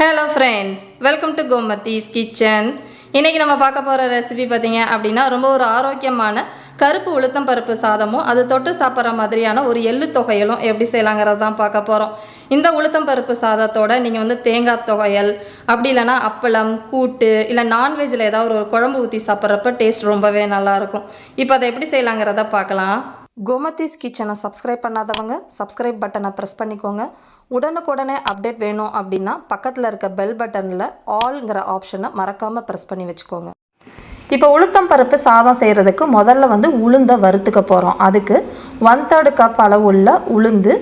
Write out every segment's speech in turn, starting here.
Hello friends, welcome to Gomathi's kitchen. இன்னைக்கு நம்ம பார்க்க போற ரெசிபி பாத்தீங்க அப்படினா ரொம்ப ஒரு ஆரோக்கியமான கருப்பு உளுத்தம் பருப்பு சாதமும் அது தொட்டு சாப்பிடுற மாதிரியான ஒரு எள்ளு தொகையலும் எப்படி செய்யலாங்கறத தான் பார்க்க போறோம். இந்த உளுத்தம் பருப்பு சாதத்தோட நீங்க தேங்காய் தொகையல் அப்படி இல்லனா அப்பளம் கூட்டு இல்ல நான்வெஜ்ல ஏதாவது ஒரு குழம்பு ஊத்தி சாப்பிடுறப்ப டேஸ்ட் ரொம்பவே நல்லா இருக்கும். இப்போ அதை எப்படி செய்யலாங்கறத பார்க்கலாம். கோமதிஸ் கிச்சனை சப்ஸ்கிரைப் பண்ணாதவங்க சப்ஸ்கிரைப் பட்டனை ப்ரெஸ் பண்ணிக்கோங்க. உடனுக்குடனே அப்டேட் வேணும் அப்படின்னா பக்கத்தில் இருக்க பெல் பட்டனில் ஆல்ங்கிற ஆப்ஷனை மறக்காமல் ப்ரெஸ் பண்ணி வச்சுக்கோங்க. இப்போ உளுத்தம் பருப்பு சாதம் செய்கிறதுக்கு முதல்ல உளுந்தை வறுத்துக்க போகிறோம். அதுக்கு 1/3 கப் அளவு உள்ள உளுந்து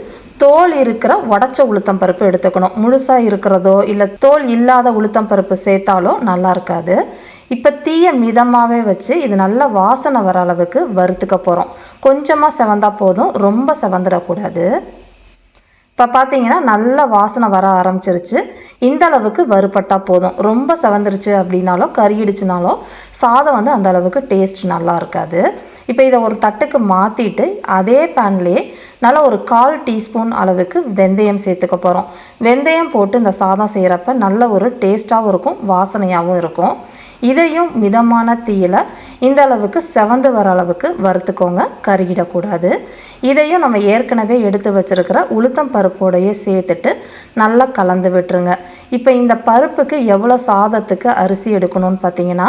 தோல் இருக்கிற உடச்ச உளுத்தம் பருப்பு எடுத்துக்கணும். முழுசாக இருக்கிறதோ இல்லை தோல் இல்லாத உளுத்தம் பருப்பு சேர்த்தாலோ நல்லா இருக்காது. இப்போ தீயை மிதமாகவே வச்சு இது நல்லா வாசனை வர அளவுக்கு வறுத்துக்க போகிறோம். கொஞ்சமாக செவந்தா போதும், ரொம்ப செவந்துடக்கூடாது. இப்போ பார்த்தீங்கன்னா நல்ல வாசனை வர ஆரம்பிச்சிருச்சு. இந்த அளவுக்கு வறுபட்டால் போதும். ரொம்ப செவந்துருச்சு அப்படின்னாலோ கறியிடுச்சுனாலோ சாதம் அந்த அளவுக்கு டேஸ்ட் நல்லா இருக்காது. இப்போ இதை ஒரு தட்டுக்கு மாற்றிட்டு அதே பேன்லேயே நல்லா ஒரு 1/4 டீஸ்பூன் அளவுக்கு வெந்தயம் சேர்த்துக்க போகிறோம். வெந்தயம் போட்டு இந்த சாதம் செய்கிறப்ப நல்ல ஒரு டேஸ்ட்டாகவும் இருக்கும், வாசனையாகவும் இருக்கும். இதையும் மிதமான தீயில் இந்த அளவுக்கு செவந்து வர அளவுக்கு வறுத்துக்கோங்க, கருகிடக்கூடாது. இதையும் நம்ம ஏற்கனவே எடுத்து வச்சுருக்கிற உளுத்தம் பருப்போடையே சேர்த்துட்டு நல்லா கலந்து விட்டுருங்க. இப்போ இந்த பருப்புக்கு எவ்வளோ சாதத்துக்கு அரிசி எடுக்கணும்னு பார்த்தீங்கன்னா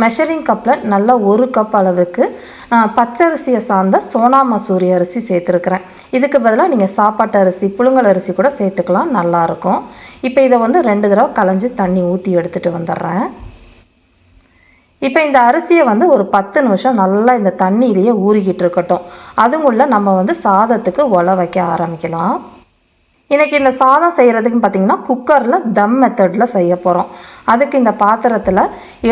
மெஷரிங் கப்பில் நல்லா 1 கப் அளவுக்கு பச்சரிசியை சார்ந்த சோனா மசூரி அரிசி சேர்த்துருக்குறேன். இதுக்கு பதிலாக நீங்கள் சாப்பாட்டு அரிசி புழுங்கல் அரிசி கூட சேர்த்துக்கலாம், நல்லாயிருக்கும். இப்போ இதை 2 தடவை களைஞ்சி தண்ணி ஊற்றி எடுத்துகிட்டு வந்துடுறேன். இப்போ இந்த அரிசியை ஒரு 10 நிமிஷம் நல்லா இந்த தண்ணியிலேயே ஊறிக்கிட்டு இருக்கட்டும். அதுக்குள்ளே நம்ம சாதத்துக்கு ஒலை வைக்க ஆரம்பிக்கலாம். இன்றைக்கி இந்த சாதம் செய்கிறதுக்கு பார்த்திங்கன்னா குக்கரில் தம் மெத்தடில் செய்ய போகிறோம். அதுக்கு இந்த பாத்திரத்தில்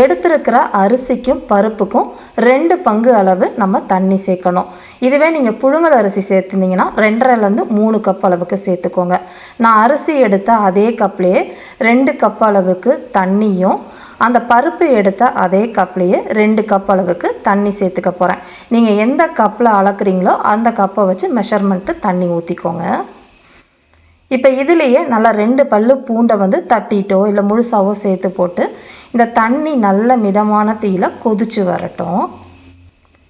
எடுத்துருக்கிற அரிசிக்கும் பருப்புக்கும் 2 பங்கு அளவு நம்ம தண்ணி சேர்க்கணும். இதுவே நீங்கள் புழுங்கல் அரிசி சேர்த்துருந்தீங்கன்னா 2.5லேருந்து 3 கப் அளவுக்கு சேர்த்துக்கோங்க. நான் அரிசி எடுத்த அதே கப்லேயே 2 கப் அளவுக்கு தண்ணியும் அந்த பருப்பு எடுத்த அதே கப்லேயே 2 கப் அளவுக்கு தண்ணி சேர்த்துக்க போகிறேன். நீங்கள் எந்த கப்பில் அளக்குறீங்களோ அந்த கப்பை வச்சு மெஷர்மெண்ட்டு தண்ணி ஊற்றிக்கோங்க. இப்போ இதுலேயே நல்லா 2 பல்லு பூண்டை தட்டிட்டோ இல்லை முழுசாவோ சேர்த்து போட்டு இந்த தண்ணி நல்ல மிதமான தீயில் கொதிச்சு வரட்டும்.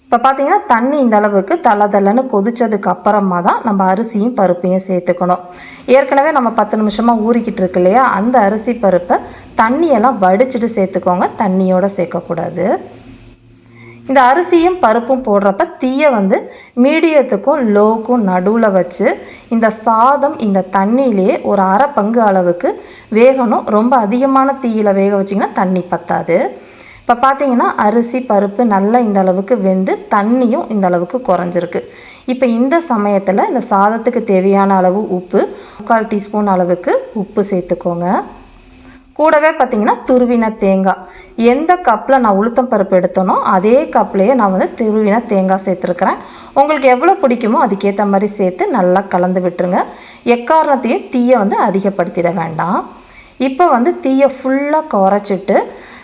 இப்போ பார்த்திங்கன்னா தண்ணி இந்த அளவுக்கு தளன்னு கொதித்ததுக்கு அப்புறமா தான் நம்ம அரிசியும் பருப்பையும் சேர்த்துக்கணும். ஏற்கனவே நம்ம 10 நிமிஷமாக ஊறிக்கிட்டு இருக்கு இல்லையா, அந்த அரிசி பருப்பை தண்ணியெல்லாம் வடிச்சிட்டு சேர்த்துக்கோங்க, தண்ணியோடு சேர்க்கக்கூடாது. இந்த அரிசியும் பருப்பும் போடுறப்ப தீயை மீடியத்துக்கும் லோவுக்கும் நடுவில் வச்சு இந்த சாதம் இந்த தண்ணியிலே ஒரு 1/2 பங்கு அளவுக்கு வேகணும். ரொம்ப அதிகமான தீயில் வேக வச்சிங்கன்னா தண்ணி பத்தாது. இப்போ பார்த்தீங்கன்னா அரிசி பருப்பு நல்லா இந்த அளவுக்கு வெந்து தண்ணியும் இந்த அளவுக்கு குறைஞ்சிருக்கு. இப்போ இந்த சமயத்தில் இந்த சாதத்துக்கு தேவையான அளவு உப்பு 1/4 டீஸ்பூன் அளவுக்கு உப்பு சேர்த்துக்கோங்க. கூடவே பார்த்திங்கன்னா துருவின தேங்காய், எந்த கப்பில் நான் உளுத்தம் பருப்பு எடுத்தனோ அதே கப்லேயே நான் துருவின தேங்காய் சேர்த்துருக்குறேன். உங்களுக்கு எவ்வளோ பிடிக்குமோ அதுக்கேற்ற மாதிரி சேர்த்து நல்லா கலந்து விட்டுருங்க. எக்காரணத்தையும் தீயை அதிகப்படுத்திட வேண்டாம். இப்போ தீயை ஃபுல்லாக குறைச்சிட்டு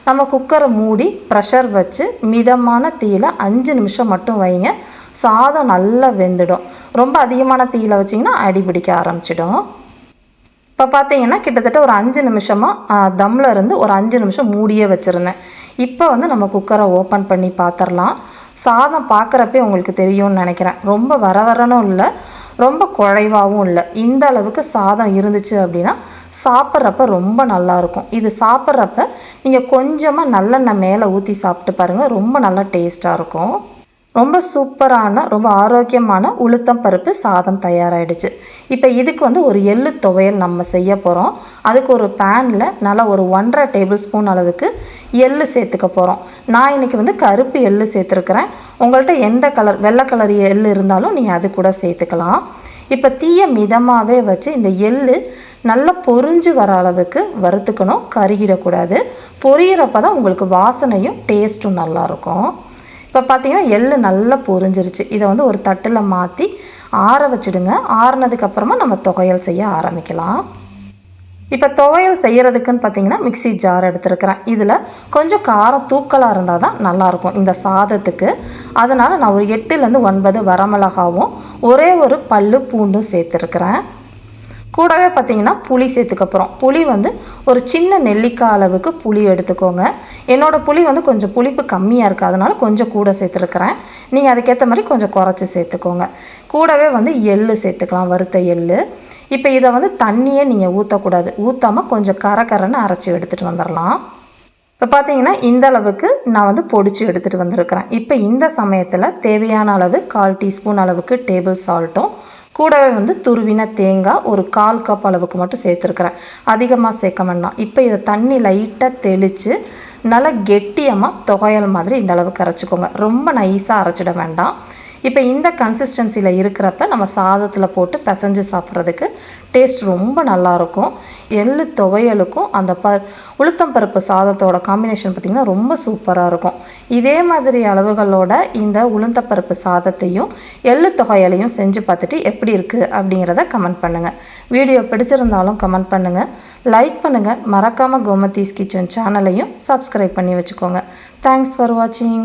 நம்ம குக்கரை மூடி ப்ரெஷர் வச்சு மிதமான தீயில் 5 நிமிஷம் மட்டும் வைங்க. சாதம் நல்லா வெந்துடும். ரொம்ப அதிகமான தீயில் வச்சிங்கன்னா அடிபிடிக்க ஆரம்பிச்சிடும். இப்போ பார்த்தீங்கன்னா கிட்டத்தட்ட ஒரு 5 நிமிஷமாக தம்மில் இருந்து ஒரு 5 நிமிஷம் மூடியே வச்சுருந்தேன். இப்போ நம்ம குக்கரை ஓப்பன் பண்ணி பார்த்துடலாம். சாதம் பார்க்குறப்பே உங்களுக்கு தெரியும்னு நினைக்கிறேன். ரொம்ப வரவரனும் இல்லை, ரொம்ப குழைவாகவும் இல்லை. இந்த அளவுக்கு சாதம் இருந்துச்சு அப்படின்னா சாப்பிட்றப்ப ரொம்ப நல்லாயிருக்கும். இது சாப்பிட்றப்ப நீங்கள் கொஞ்சமாக நல்லெண்ணெய் மேலே ஊற்றி சாப்பிட்டு பாருங்கள், ரொம்ப நல்லா டேஸ்ட்டாக இருக்கும். ரொம்ப சூப்பரான ரொம்ப ஆரோக்கியமான உளுத்தம் பருப்பு சாதம் தயாராகிடுச்சு. இப்போ இதுக்கு ஒரு எள்ளு துவையல் நம்ம செய்ய போகிறோம். அதுக்கு ஒரு பேனில் நல்லா ஒரு 1.5 டேபிள் ஸ்பூன் அளவுக்கு எள்ளு சேர்த்துக்க போகிறோம். நான் இன்றைக்கி கருப்பு எள்ளு சேர்த்துருக்குறேன். உங்கள்கிட்ட எந்த கலர் வெள்ளை கலர் எள்ளு இருந்தாலும் நீங்கள் அது கூட சேர்த்துக்கலாம். இப்போ தீயை மிதமாகவே வச்சு இந்த எள்ளு நல்லா பொரிஞ்சு வர அளவுக்கு வறுத்துக்கணும், கருகிடக்கூடாது. பொரியிறப்ப தான் உங்களுக்கு வாசனையும் டேஸ்ட்டும் நல்லாயிருக்கும். இப்போ பார்த்தீங்கன்னா எள்ளு நல்லா பொரிஞ்சிருச்சு. இதை ஒரு தட்டில் மாற்றி ஆற வச்சுடுங்க. ஆறுனதுக்கப்புறமா நம்ம துவையல் செய்ய ஆரம்பிக்கலாம். இப்போ துவையல் செய்கிறதுக்குன்னு பார்த்தீங்கன்னா மிக்ஸி ஜார் எடுத்துருக்கிறேன். இதில் கொஞ்சம் காரம் தூக்கலாக இருந்தால் தான் நல்லாயிருக்கும் இந்த சாதத்துக்கு. அதனால் நான் ஒரு 8லேருந்து 9 வரமிளகாவும் ஒரே ஒரு பல்லு பூண்டும் சேர்த்துருக்குறேன். கூடவே பார்த்திங்கன்னா புளி சேர்த்துக்க போகிறோம். புளி வந்து ஒரு சின்ன நெல்லிக்காய் அளவுக்கு புளி எடுத்துக்கோங்க. என்னோடய புளி வந்து கொஞ்சம் புளிப்பு கம்மியாக இருக்குது, அதனால் கொஞ்சம் கூட சேர்த்துருக்குறேன். நீங்கள் அதுக்கேற்ற மாதிரி கொஞ்சம் குறைச்சி சேர்த்துக்கோங்க. கூடவே வந்து எள்ளு சேர்த்துக்கலாம், வறுத்த எள்ளு. இப்போ இதை வந்து தண்ணியே நீங்கள் ஊற்றக்கூடாது, ஊற்றாமல் கொஞ்சம் கரன்னு அரைச்சி எடுத்துகிட்டு வந்துடலாம். இப்போ பார்த்தீங்கன்னா இந்த அளவுக்கு நான் வந்து பொடிச்சு எடுத்துகிட்டு வந்திருக்கிறேன். இப்போ இந்த சமயத்தில் தேவையான அளவு 1/4 டீஸ்பூன் அளவுக்கு டேபிள் சால்ட்டும், கூடவே வந்து துருவின தேங்காய் ஒரு 1/4 கப் அளவுக்கு மட்டும் சேர்த்துருக்குறேன். அதிகமாக சேர்க்க வேண்டாம். இப்போ இதை தண்ணி லைட்டாக தெளித்து நல்லா கெட்டியமாக துவையல் மாதிரி இந்த அளவுக்கு அரைச்சிக்கோங்க. ரொம்ப நைஸாக அரைச்சிட வேண்டாம். இப்போ இந்த கன்சிஸ்டன்சியில் இருக்கிறப்ப நம்ம சாதத்தில் போட்டு பிசைஞ்சு சாப்பிட்றதுக்கு டேஸ்ட் ரொம்ப நல்லாயிருக்கும். எள்ளு துவையலுக்கும் அந்த உளுத்தம் பருப்பு சாதத்தோட காம்பினேஷன் பார்த்திங்கன்னா ரொம்ப சூப்பராக இருக்கும். இதே மாதிரி அளவுகளோட இந்த உளுந்தப்பருப்பு சாதத்தையும் எள்ளு துவையலையும் செஞ்சு பார்த்துட்டு எப்படி இருக்குது அப்படிங்கிறத கமெண்ட் பண்ணுங்கள். வீடியோ பிடிச்சிருந்தாலும் கமெண்ட் பண்ணுங்கள், லைக் பண்ணுங்கள். மறக்காமல் கோமதிஸ் கிச்சன் சேனலையும் சப்ஸ்கிரைப் பண்ணி வச்சுக்கோங்க. தேங்க்ஸ் ஃபார் வாட்சிங்.